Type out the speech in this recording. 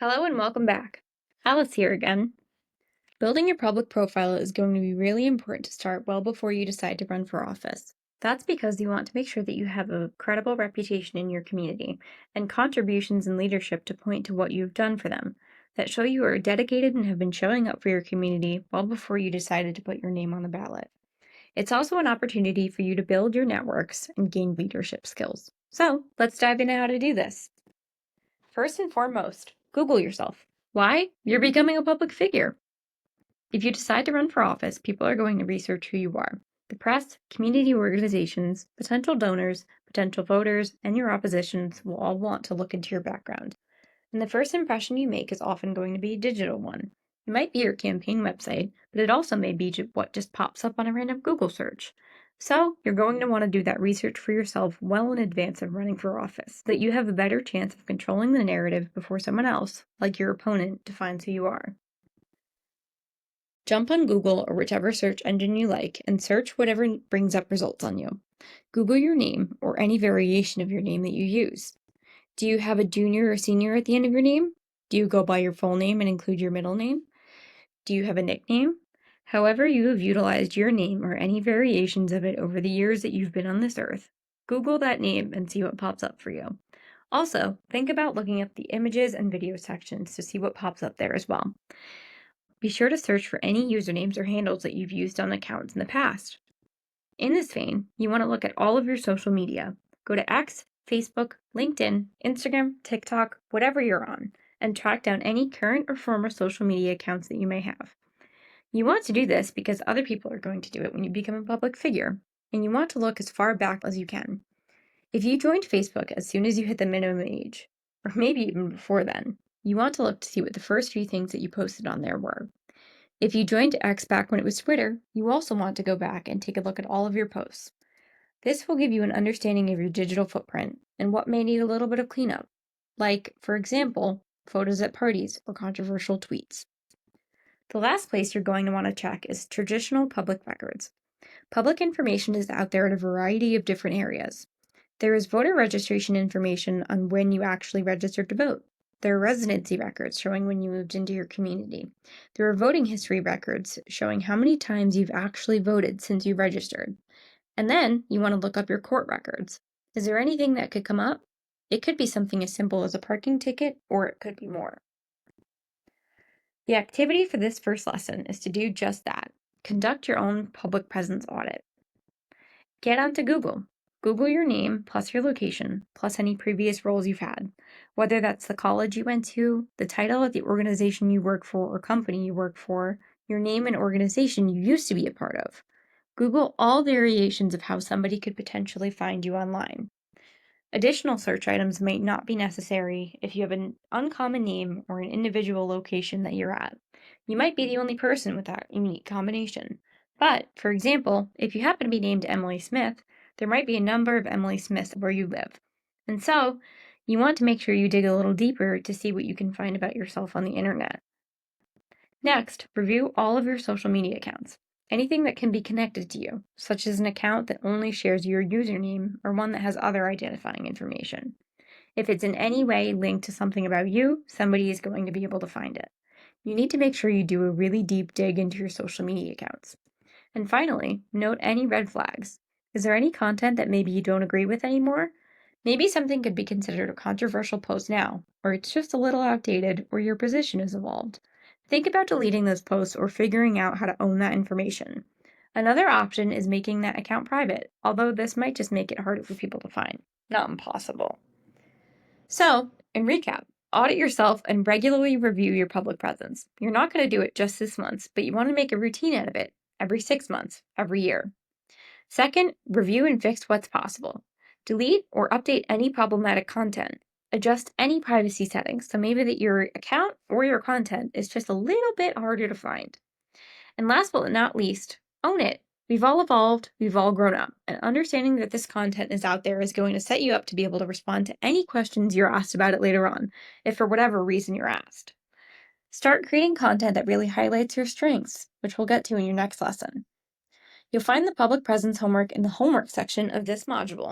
Hello and welcome back. Alice here again. Building your public profile is going to be really important to start well before you decide to run for office. That's because you want to make sure that you have a credible reputation in your community and contributions and leadership to point to what you've done for them that show you are dedicated and have been showing up for your community well before you decided to put your name on the ballot. It's also an opportunity for you to build your networks and gain leadership skills. So let's dive into how to do this. First and foremost, Google yourself. Why? You're becoming a public figure. If you decide to run for office, people are going to research who you are. The press, community organizations, potential donors, potential voters, and your oppositions will all want to look into your background. And the first impression you make is often going to be a digital one. It might be your campaign website, but it also may be what just pops up on a random Google search. So, you're going to want to do that research for yourself well in advance of running for office, so that you have a better chance of controlling the narrative before someone else, like your opponent, defines who you are. Jump on Google or whichever search engine you like and search whatever brings up results on you. Google your name or any variation of your name that you use. Do you have a junior or senior at the end of your name? Do you go by your full name and include your middle name? Do you have a nickname? However you have utilized your name or any variations of it over the years that you've been on this earth, Google that name and see what pops up for you. Also, think about looking up the images and video sections to see what pops up there as well. Be sure to search for any usernames or handles that you've used on accounts in the past. In this vein, you want to look at all of your social media. Go to X, Facebook, LinkedIn, Instagram, TikTok, whatever you're on, and track down any current or former social media accounts that you may have. You want to do this because other people are going to do it when you become a public figure, and you want to look as far back as you can. If you joined Facebook as soon as you hit the minimum age, or maybe even before then, you want to look to see what the first few things that you posted on there were. If you joined X back when it was Twitter, you also want to go back and take a look at all of your posts. This will give you an understanding of your digital footprint and what may need a little bit of cleanup, like, for example, photos at parties or controversial tweets. The last place you're going to want to check is traditional public records. Public information is out there in a variety of different areas. There is voter registration information on when you actually registered to vote. There are residency records showing when you moved into your community. There are voting history records showing how many times you've actually voted since you registered. And then you want to look up your court records. Is there anything that could come up? It could be something as simple as a parking ticket, or it could be more. The activity for this first lesson is to do just that. Conduct your own public presence audit. Get onto Google. Google your name plus your location plus any previous roles you've had, whether that's the college you went to, the title at the organization you work for or company you work for, your name and organization you used to be a part of. Google all variations of how somebody could potentially find you online. Additional search items might not be necessary if you have an uncommon name or an individual location that you're at. You might be the only person with that unique combination. But, for example, if you happen to be named Emily Smith, there might be a number of Emily Smiths where you live. And so, you want to make sure you dig a little deeper to see what you can find about yourself on the internet. Next, review all of your social media accounts. Anything that can be connected to you, such as an account that only shares your username or one that has other identifying information. If it's in any way linked to something about you, somebody is going to be able to find it. You need to make sure you do a really deep dig into your social media accounts. And finally, note any red flags. Is there any content that maybe you don't agree with anymore? Maybe something could be considered a controversial post now, or it's just a little outdated, or your position has evolved. Think about deleting those posts or figuring out how to own that information. Another option is making that account private, although this might just make it harder for people to find. Not impossible. So, in recap, audit yourself and regularly review your public presence. You're not going to do it just this month, but you want to make a routine out of it every 6 months, every year. Second, review and fix what's possible. Delete or update any problematic content. Adjust any privacy settings so maybe that your account or your content is just a little bit harder to find. And last but not least, own it. We've all evolved, we've all grown up, and understanding that this content is out there is going to set you up to be able to respond to any questions you're asked about it later on, if for whatever reason you're asked. Start creating content that really highlights your strengths, which we'll get to in your next lesson. You'll find the public presence homework in the homework section of this module.